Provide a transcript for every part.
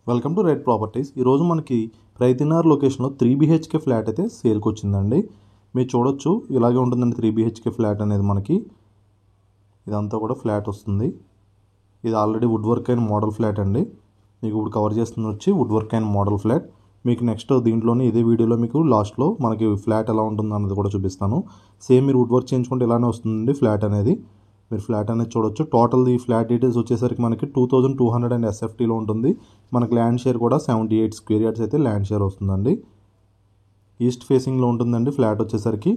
Welcome to right properties. ఈరోజు మనకి రైతినార్ లొకేషన్లో 3 BHK ఫ్లాట్ అయితే సేల్కి వచ్చిందండి. మీరు చూడొచ్చు ఇలాగే ఉంటుందండి 3 BHK ఫ్లాట్ అనేది మనకి. ఇదంతా కూడా ఫ్లాట్ వస్తుంది. ఇది ఆల్రెడీ వుడ్ వర్క్ అయిన మోడల్ ఫ్లాట్ అండి. మీకు ఇప్పుడు కవర్ చేస్తుంది వచ్చి వుడ్ వర్క్ అయిన మోడల్ ఫ్లాట్. మీకు నెక్స్ట్ దీంట్లోనే ఇదే వీడియోలో మీకు లాస్ట్లో మనకి ఫ్లాట్ ఎలా ఉంటుంది అన్నది కూడా చూపిస్తాను. సేమ్ మీరు వుడ్ వర్క్ చేయించుకుంటే ఇలానే వస్తుందండి ఫ్లాట్ అనేది. మీరు ఫ్లాట్ అనేది చూడొచ్చు. టోటల్ ఈ ఫ్లాట్ డీటెయిల్స్ వచ్చేసరికి మనకి 2200 అండ్ SFTలో ఉంటుంది. మనకి ల్యాండ్ షేర్ కూడా 78 స్క్వేర్ యార్డ్స్ అయితే ల్యాండ్ షేర్ వస్తుందండి. ఈస్ట్ ఫేసింగ్లో ఉంటుందండి ఫ్లాట్ వచ్చేసరికి.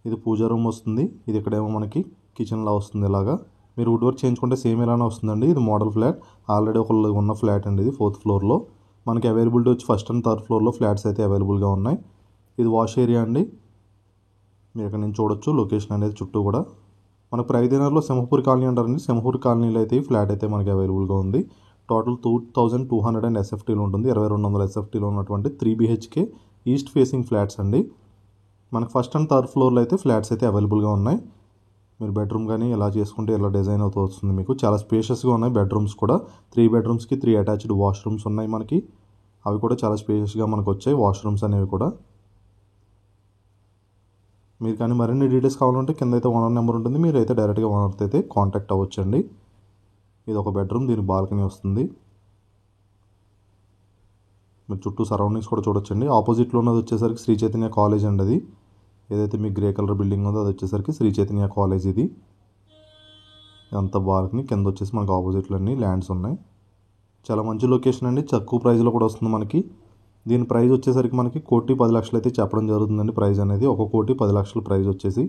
ఇది పూజా రూమ్ వస్తుంది. ఇది ఇక్కడేమో మనకి కిచెన్లా వస్తుంది. ఇలాగా మీరు వుడ్ వర్క్ చేయించుకుంటే సేమ్ ఇలానే వస్తుందండి. ఇది మోడల్ ఫ్లాట్, ఆల్రెడీ ఒకళ్ళు ఉన్న ఫ్లాట్ అండి. ఇది 4th ఫ్లోర్లో మనకి అవైలబిలిటీ వచ్చి 1st and 3rd ఫ్లోర్లో ఫ్లాట్స్ అయితే అవైలబుల్గా ఉన్నాయి. ఇది వాష్ ఏరియా అండి. మీరు ఇక్కడ నుంచి చూడొచ్చు లొకేషన్ అనేది చుట్టూ కూడా. మన ప్రైదినర్లో సింహపూర్ కాలనీ అంటారండి. సింహపూర్ కాలనీలో అయితే ఈ ఫ్లాట్ అయితే మనకి అవైలబుల్గా ఉంది. టోటల్ 2200 అండ్ SFTలో ఉంటుంది. 2200 SFTలో ఉన్నటువంటి 3 BHK ఈస్ట్ ఫేసింగ్ ఫ్లాట్స్ అండి. మనకి 1st and 3rd ఫ్లోర్లో అయితే ఫ్లాట్స్ అయితే అవైలబుల్గా ఉన్నాయి. మీరు బెడ్రూమ్ కానీ ఇలా చేసుకుంటే ఇలా డిజైన్ అవుతూ వస్తుంది. మీకు చాలా స్పేషియస్గా ఉన్నాయి బెడ్రూమ్స్ కూడా. 3 బెడ్రూమ్స్కి 3 అటాచ్డ్ వాష్రూమ్స్ ఉన్నాయి మనకి. అవి కూడా చాలా స్పేషియస్గా మనకు వచ్చాయి వాష్రూమ్స్ అనేవి కూడా. మీరు కానీ మరిన్ని డీటెయిల్స్ కావాలంటే కింద అయితే ఓనర్ నెంబర్ ఉంటుంది. మీరు అయితే డైరెక్ట్గా ఓనర్తో అయితే కాంటాక్ట్ అవ్వచ్చండి. ఇది ఒక బెడ్రూమ్, దీని బాల్కనీ వస్తుంది. మీరు చుట్టూ సరౌండింగ్స్ కూడా చూడొచ్చండి. ఆపోజిట్లో ఉన్నది వచ్చేసరికి శ్రీ చైతన్య కాలేజ్ అండి. అది ఏదైతే మీ గ్రే కలర్ బిల్డింగ్ ఉందో అది వచ్చేసరికి శ్రీ చైతన్య కాలేజ్. ఇది అంత బాల్కనీ. కింద వచ్చేసి మనకు ఆపోజిట్లో అన్ని ల్యాండ్స్ ఉన్నాయి. చాలా మంచి లొకేషన్ అండి. తక్కువ ప్రైస్లో కూడా వస్తుంది మనకి. దీని ప్రైస్ వచ్చేసరికి మనకి 1,10,00,000 అయితే చెప్పడం జరుగుతుందండి. ప్రైస్ అనేది 1,10,00,000 ప్రైస్ వచ్చేసి.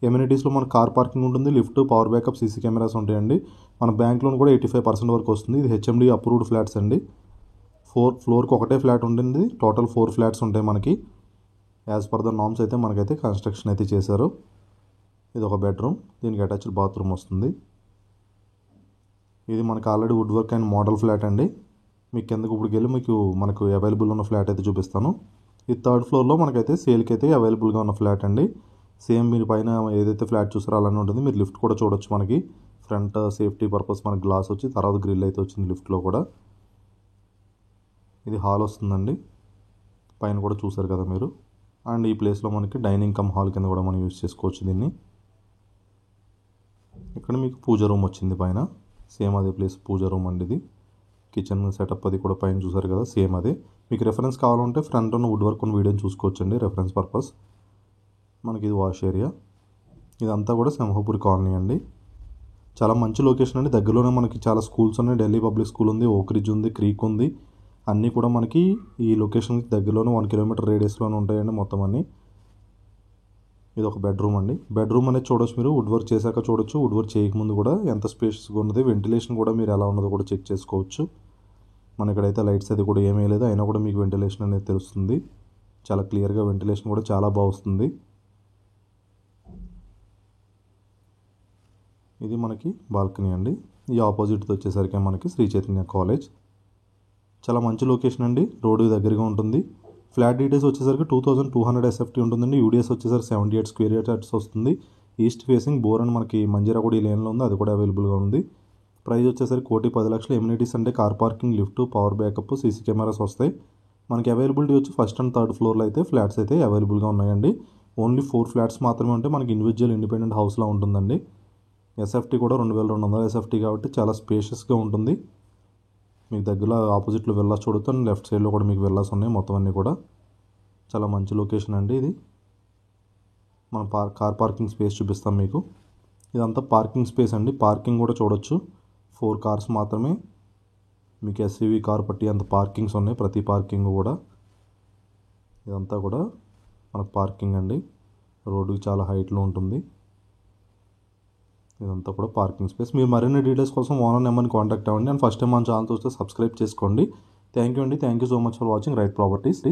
ఎమ్యూనిటీస్లో మన కార్ పార్కింగ్ ఉంటుంది, lift, power backup, CC cameras ఉంటాయండి. మన బ్యాంక్ లోన్ కూడా 85% వరకు వస్తుంది. ఇది HMD అప్రూవ్డ్ ఫ్లాట్స్ అండి. 4th ఫ్లోర్కి ఒకటే ఫ్లాట్ ఉంటుంది. టోటల్ 4 ఫ్లాట్స్ ఉంటాయి మనకి. యాజ్ పర్ ద నామ్స్ అయితే మనకైతే కన్స్ట్రక్షన్ అయితే చేశారు. ఇది ఒక బెడ్రూమ్, దీనికి అటాచ్డ్ బాత్రూమ్ వస్తుంది. ఇది మనకి already wood work and model flat అండి. మీకు కిందకు ఇప్పటికి వెళ్ళి మనకు అవైలబుల్ ఉన్న ఫ్లాట్ అయితే చూపిస్తాను. ఈ 3rd ఫ్లోర్లో మనకైతే సేల్కి అయితే అవైలబుల్గా ఉన్న ఫ్లాట్ అండి. సేమ్ మీరు పైన ఏదైతే ఫ్లాట్ చూసారో అలానే ఉంటుంది. మీరు లిఫ్ట్ కూడా చూడొచ్చు. మనకి ఫ్రంట్ సేఫ్టీ పర్పస్ మనకి గ్లాస్ వచ్చి తర్వాత గ్రిల్ అయితే వచ్చింది లిఫ్ట్లో కూడా. ఇది హాల్ వస్తుందండి. పైన కూడా చూసారు కదా మీరు. అండ్ ఈ ప్లేస్లో మనకి డైనింగ్ కమ్ హాల్ కింద కూడా మనం యూజ్ చేసుకోవచ్చు దీన్ని. ఇక్కడ మీకు పూజ రూమ్ వచ్చింది పైన. సేమ్ అదే ప్లేస్ పూజ రూమ్ అండి. ఇది కిచెన్ సెటప్ అది కూడా పైన చూసారు కదా, సేమ్ అదే. మీకు రెఫరెన్స్ కావాలంటే ఫ్రంట్ ఉన్న వుడ్ వర్క్ ఉన్న వీడియోని చూసుకోవచ్చండి రెఫరెన్స్ పర్పస్. మనకి ఇది వాష్ ఏరియా. ఇదంతా కూడా సింహపూర్ కాలనీ అండి. చాలా మంచి లొకేషన్ అండి. దగ్గరలోనే మనకి చాలా స్కూల్స్ ఉన్నాయి. ఢిల్లీ పబ్లిక్ స్కూల్ ఉంది, ఓక్ రిడ్జ్ ఉంది, క్రీక్ ఉంది. అన్నీ కూడా మనకి ఈ లొకేషన్కి దగ్గరలోనే 1 కిలోమీటర్ రేడియస్లోనే ఉంటాయండి మొత్తం అన్నీ. ఇది ఒక బెడ్రూమ్ అండి. బెడ్రూమ్ అనేది చూడొచ్చు మీరు. వుడ్ వర్క్ చేశాక చూడొచ్చు, వుడ్ వర్క్ చేయకముందు కూడా ఎంత స్పేషియస్గా ఉన్నది. వెంటిలేషన్ కూడా మీరు ఎలా ఉన్నదో కూడా చెక్ చేసుకోవచ్చు. మన ఇక్కడైతే లైట్స్ అది కూడా ఏమీ లేదు, అయినా కూడా మీకు వెంటిలేషన్ అనేది తెలుస్తుంది. చాలా క్లియర్గా వెంటిలేషన్ కూడా చాలా బాగా వస్తుంది. ఇది మనకి బాల్కనీ అండి. ఈ ఆపోజిట్ వచ్చేసరికి మనకి శ్రీ చైతన్య కాలేజ్. చాలా మంచి లొకేషన్ అండి. రోడ్డు దగ్గరగా ఉంటుంది. ఫ్లాట్ డీటెయిల్స్ వచ్చేసరికి 2200 SFT ఉంటుందండి. UDS వచ్చేసరికి 78 స్క్వేర్ యార్డ్స్ వస్తుంది. ఈస్ట్ ఫేసింగ్ బోర్ అని మనకి మంజీరా కూడా ఈ లేన్లో ఉంది, అది కూడా అవైలబుల్గా ఉంది. ప్రైస్ వచ్చేసరికి 1,10,00,000. ఎమ్యూనిటీస్ అంటే car parking, lift, power backup, CC cameras వస్తాయి. మనకి అవైలబిలిటీ వచ్చి 1st and 3rd ఫ్లోర్లో అయితే ఫ్లాట్స్ అయితే అవైలబుల్గా ఉన్నాయండి. ఓన్లీ 4 ఫ్లాట్స్ మాత్రమే ఉంటే మనకి ఇండివిజువల్ ఇండిపెండెంట్ హౌస్లా ఉంటుందండి. SFT కూడా 2200 SFT కాబట్టి చాలా స్పేషియస్గా ఉంటుంది. మీకు దగ్గరలో ఆపోజిట్లో విల్లాస్ చూడొచ్చు. అండ్ లెఫ్ట్ సైడ్లో కూడా మీకు విల్లాస్ ఉన్నాయి మొత్తం అన్నీ కూడా. చాలా మంచి లొకేషన్ అండి ఇది. మనం కార్ పార్కింగ్ స్పేస్ చూపిస్తాం మీకు. ఇదంతా పార్కింగ్ స్పేస్ అండి. పార్కింగ్ కూడా చూడొచ్చు. 4 కార్స్ మాత్రమే మీకు SUV కార్ పట్టి అంత పార్కింగ్స్ ఉన్నాయి. ప్రతి పార్కింగ్ కూడా. ఇదంతా కూడా మనకు పార్కింగ్ అండి. రోడ్డుకి చాలా హైట్లో ఉంటుంది. ఇదంతా కూడా పార్కింగ్ స్పేస్. మీరు మరిన్ని డీటెయిల్స్ కోసం ఓనర్ నెంబర్ని కాంటాక్ట్ అవ్వండి. అండ్ ఫస్ట్ టైం మన ఛానల్ చూస్తే సబ్స్క్రైబ్ చేసుకోండి. థ్యాంక్ యూ అండి. Thank you so much for watching right properties.